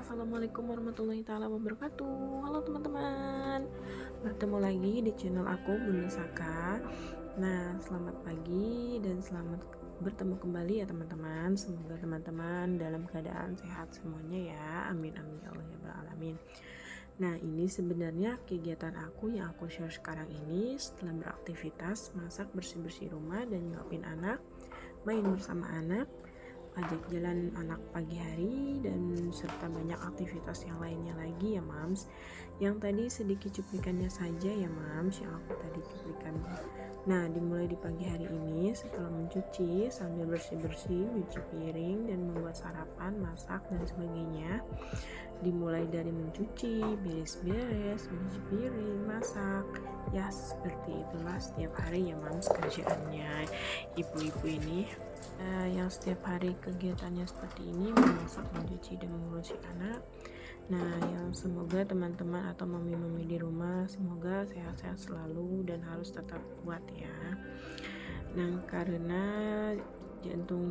Assalamualaikum warahmatullahi taala wabarakatuh. Halo teman-teman, bertemu lagi di channel aku Bunda Saka. Nah, selamat pagi dan selamat bertemu kembali ya teman-teman. Semoga teman-teman dalam keadaan sehat semuanya ya. Amin amin ya Allah ya Rabbal alamin. Nah, ini sebenarnya kegiatan aku yang aku share sekarang ini setelah beraktivitas masak, bersih-bersih rumah dan nyuapin anak, main bersama anak, ajak jalan anak pagi hari, dan serta banyak aktivitas yang lainnya lagi ya Mams. Yang tadi sedikit cuplikannya saja ya Mams, yang aku tadi cuplikan. Nah, dimulai di pagi hari ini setelah mencuci sambil bersih-bersih, nyuci piring dan membuat sarapan, masak dan sebagainya. Dimulai dari mencuci, beres-beres, mencuci piring, masak. Ya, seperti itulah setiap hari ya Mams kerjaannya ibu-ibu ini. Yang setiap hari kegiatannya seperti ini, memasak, mencuci, dan mengurusi anak. Nah, yang semoga teman-teman atau mami-mami di rumah semoga sehat-sehat selalu dan harus tetap kuat ya. Nah, karena jantung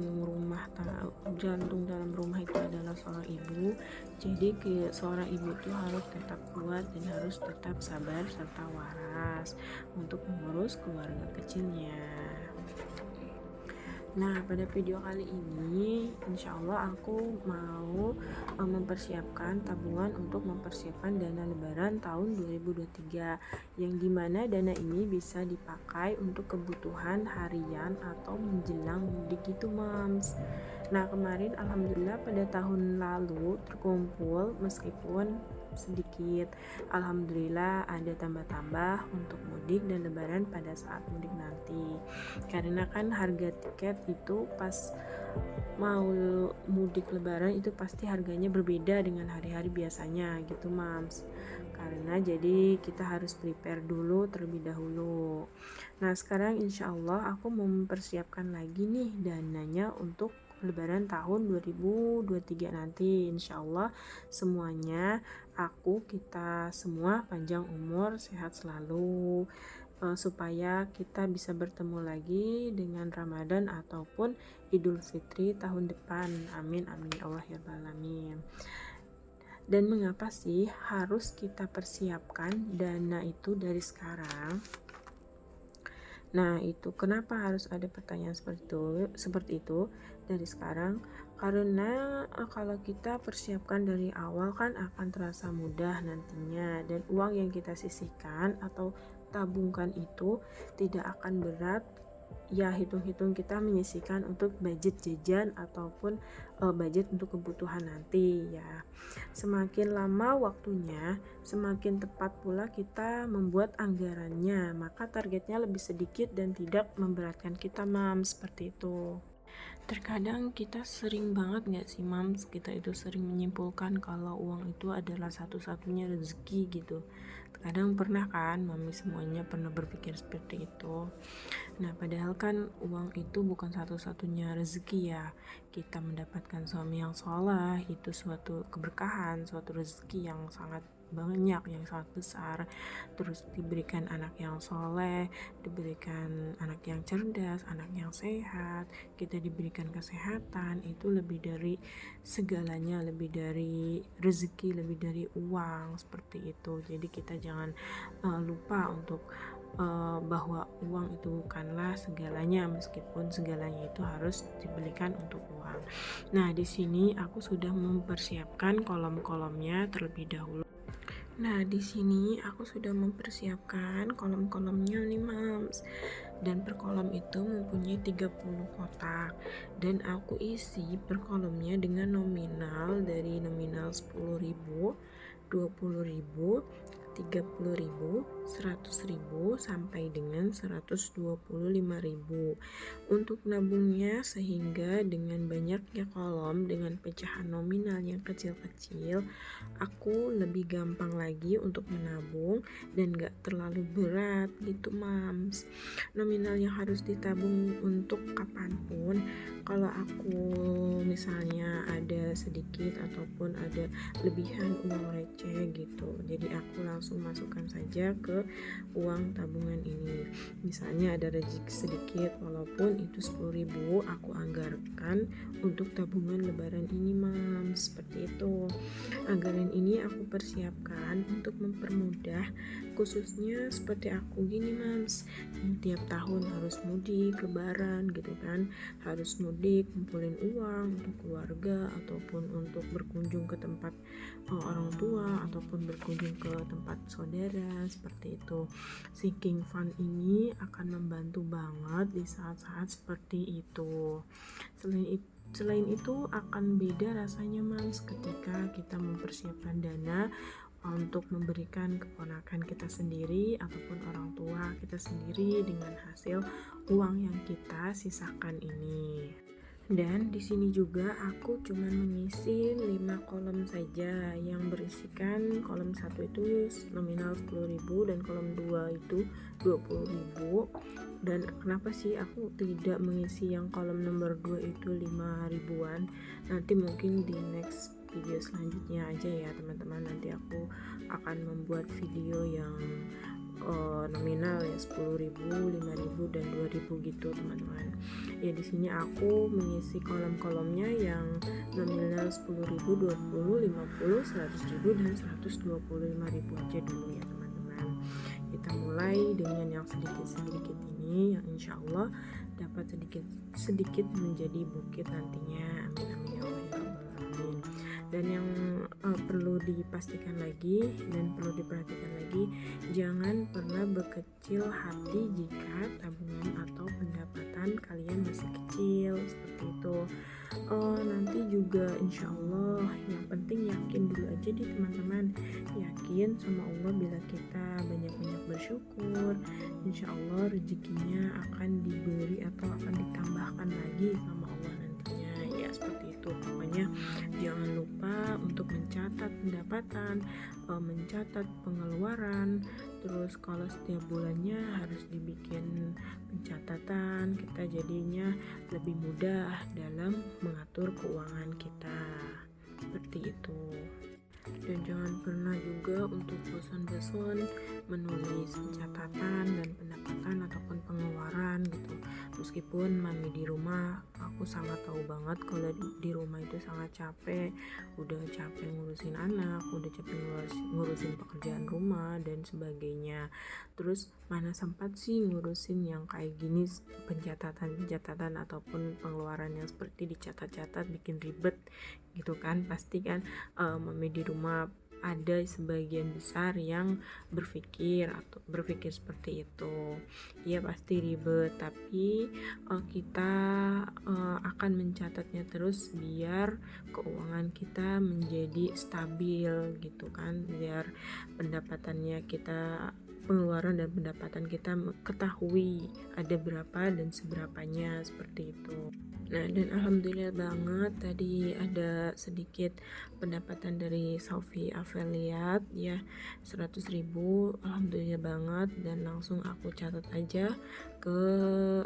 dalam rumah itu adalah seorang ibu, jadi seorang ibu itu harus tetap kuat dan harus tetap sabar serta waras untuk mengurus keluarga kecilnya. Nah, pada video kali ini insya Allah aku mau mempersiapkan tabungan untuk mempersiapkan dana lebaran tahun 2023, yang dimana dana ini bisa dipakai untuk kebutuhan harian atau menjelang mudik gitu Mams. Nah, kemarin alhamdulillah pada tahun lalu terkumpul meskipun sedikit, alhamdulillah ada tambah-tambah untuk mudik dan lebaran pada saat mudik nanti, karena kan harga tiket itu pas mau mudik lebaran itu pasti harganya berbeda dengan hari-hari biasanya gitu Mams, karena jadi kita harus prepare dulu terlebih dahulu. Nah, sekarang insya Allah aku mau mempersiapkan lagi nih dananya untuk lebaran tahun 2023 nanti. Insya Allah semuanya, kita semua panjang umur, sehat selalu, supaya kita bisa bertemu lagi dengan Ramadan ataupun Idul Fitri tahun depan. Amin amin ya Allah ya Rabbal alamin. Dan mengapa sih harus kita persiapkan dana itu dari sekarang? Nah, itu kenapa harus ada pertanyaan seperti itu dari sekarang? Karena kalau kita persiapkan dari awal kan akan terasa mudah nantinya, dan uang yang kita sisihkan atau tabungkan itu tidak akan berat. Ya, hitung-hitung kita menyisihkan untuk budget jajan ataupun budget untuk kebutuhan nanti ya. Semakin lama waktunya, semakin tepat pula kita membuat anggarannya, maka targetnya lebih sedikit dan tidak memberatkan kita Mams, seperti itu. Terkadang kita sering banget gak sih Mams, kita itu sering menyimpulkan kalau uang itu adalah satu-satunya rezeki gitu. Kadang pernah kan, mami semuanya pernah berpikir seperti itu. Nah, padahal kan uang itu bukan satu-satunya rezeki ya. Kita mendapatkan suami yang soleh itu suatu keberkahan, suatu rezeki yang sangat banyak, yang sangat besar. Terus diberikan anak yang soleh, diberikan anak yang cerdas, anak yang sehat, kita diberikan kesehatan, itu lebih dari segalanya, lebih dari rezeki, lebih dari uang, seperti itu. Jadi kita jangan lupa untuk bahwa uang itu bukanlah segalanya, meskipun segalanya itu harus diberikan untuk uang. Nah, di sini aku sudah mempersiapkan kolom-kolomnya terlebih dahulu. Nah, di sini aku sudah mempersiapkan kolom-kolomnya nih Mams. Dan per kolom itu mempunyai 30 kotak. Dan aku isi per kolomnya dengan nominal dari nominal 10.000, 20.000, 30.000, 100.000 sampai dengan 125.000 untuk nabungnya, sehingga dengan banyaknya kolom dengan pecahan nominal yang kecil-kecil, aku lebih gampang lagi untuk menabung dan gak terlalu berat gitu Mams. Nominal yang harus ditabung untuk kapanpun, kalau aku misalnya ada sedikit ataupun ada lebihan uang receh gitu, jadi aku langsung masukkan saja ke uang tabungan ini. Misalnya ada rezeki sedikit, walaupun itu 10.000, aku anggarkan untuk tabungan lebaran ini Mams, seperti itu. Anggaran ini aku persiapkan untuk mempermudah, khususnya seperti aku gini mams, yang tiap tahun harus mudik, lebaran gitu kan, harus mudik, kumpulin uang untuk keluarga ataupun untuk berkunjung ke tempat orang tua ataupun berkunjung ke tempat saudara seperti itu. Sinking fund ini akan membantu banget di saat-saat seperti itu. Selain itu akan beda rasanya mams ketika kita mempersiapkan dana untuk memberikan keponakan kita sendiri ataupun orang tua kita sendiri dengan hasil uang yang kita sisakan ini. Dan di sini juga aku cuma mengisi 5 kolom saja yang berisikan kolom 1 itu nominal 10.000 dan kolom 2 itu 20.000. Dan kenapa sih aku tidak mengisi yang kolom nomor 2 itu 5 ribuan? Nanti mungkin di next video selanjutnya aja ya teman-teman, nanti aku akan membuat video yang nominal ya 10.000, 5.000 dan 2.000 gitu teman-teman. Ya di sini aku mengisi kolom-kolomnya yang nominal 10.000, 20, 50, 100.000 dan 125.000 aja dulu ya teman-teman. Kita mulai dengan yang sedikit-sedikit ini yang insya Allah dapat sedikit menjadi bukit nantinya. Amin amin ya Allah ya Rabbal alamin. Dan yang perlu dipastikan lagi dan perlu diperhatikan lagi, jangan pernah berkecil hati jika tabungan atau pendapatan kalian masih kecil seperti itu. Nanti juga insya Allah yang penting yakin dulu aja di teman-teman, yakin sama Allah. Bila kita banyak-banyak bersyukur, insya Allah rezekinya akan diberi atau akan ditambahkan lagi sama Allah nantinya ya, seperti itu. Pokoknya jangan lupa untuk mencatat pendapatan, mencatat pengeluaran, terus kalau setiap bulannya harus dibikin pencatatan, kita jadinya lebih mudah dalam mengatur keuangan kita seperti itu. Dan jangan pernah juga untuk bosan-bosan menulis catatan dan pendapatan ataupun pengeluaran gitu. Meskipun mami di rumah, aku sangat tahu banget kalau di rumah itu sangat capek, udah capek ngurusin anak, udah capek ngurusin pekerjaan rumah dan sebagainya. Terus mana sempat sih ngurusin yang kayak gini, pencatatan ataupun pengeluaran yang seperti dicatat-catat bikin ribet gitu kan. Pasti kan mami di rumah ada sebagian besar yang berpikir seperti itu. Ya pasti ribet, tapi kita akan mencatatnya terus biar keuangan kita menjadi stabil gitu kan, biar pendapatannya kita, pengeluaran dan pendapatan kita ketahui ada berapa dan seberapanya seperti itu. Nah, dan alhamdulillah banget tadi ada sedikit pendapatan dari Shopee affiliate ya, 100.000. Alhamdulillah banget, dan langsung aku catat aja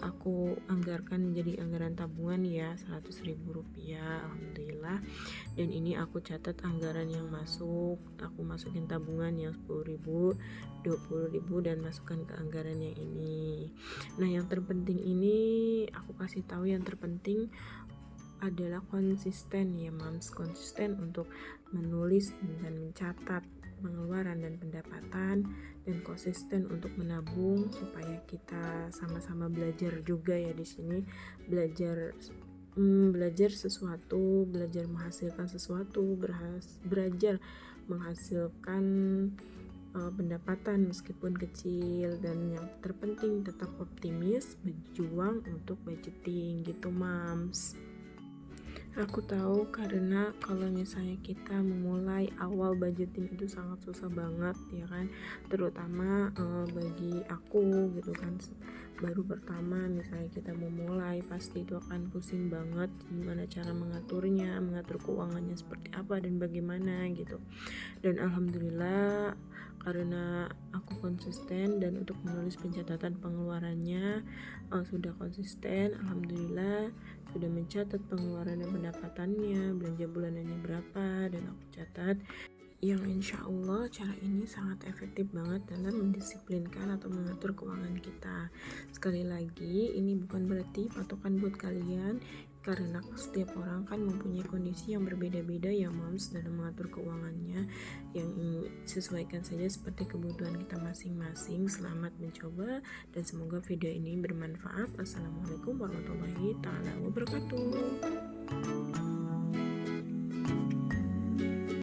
aku anggarkan menjadi anggaran tabungan ya, 100.000 rupiah. Alhamdulillah. Dan ini aku catat anggaran yang masuk, aku masukin tabungan yang 10.000, 20.000 dan masukkan ke anggaran yang ini. Nah, yang terpenting ini aku kasih tahu, yang terpenting adalah konsisten ya mams, konsisten untuk menulis dan mencatat pengeluaran dan pendapatan, dan konsisten untuk menabung supaya kita sama-sama belajar juga ya di sini, belajar sesuatu, belajar menghasilkan sesuatu, belajar menghasilkan pendapatan meskipun kecil. Dan yang terpenting tetap optimis, berjuang untuk budgeting gitu mams. Aku tahu karena kalau misalnya kita memulai awal budgeting itu sangat susah banget ya kan, terutama bagi aku gitu kan, baru pertama misalnya kita memulai pasti itu akan pusing banget gimana cara mengaturnya, mengatur keuangannya seperti apa dan bagaimana gitu. Dan alhamdulillah karena aku konsisten dan untuk menulis pencatatan pengeluarannya sudah konsisten, alhamdulillah sudah mencatat pengeluaran dan pendapatannya, belanja bulanannya berapa, dan aku catat, yang insya Allah cara ini sangat efektif banget dalam mendisiplinkan atau mengatur keuangan kita. Sekali lagi, ini bukan berarti patokan buat kalian, karena setiap orang kan mempunyai kondisi yang berbeda-beda ya moms dalam mengatur keuangannya, yang sesuaikan saja seperti kebutuhan kita masing-masing. Selamat mencoba dan semoga video ini bermanfaat. Assalamualaikum warahmatullahi taala wabarakatuh.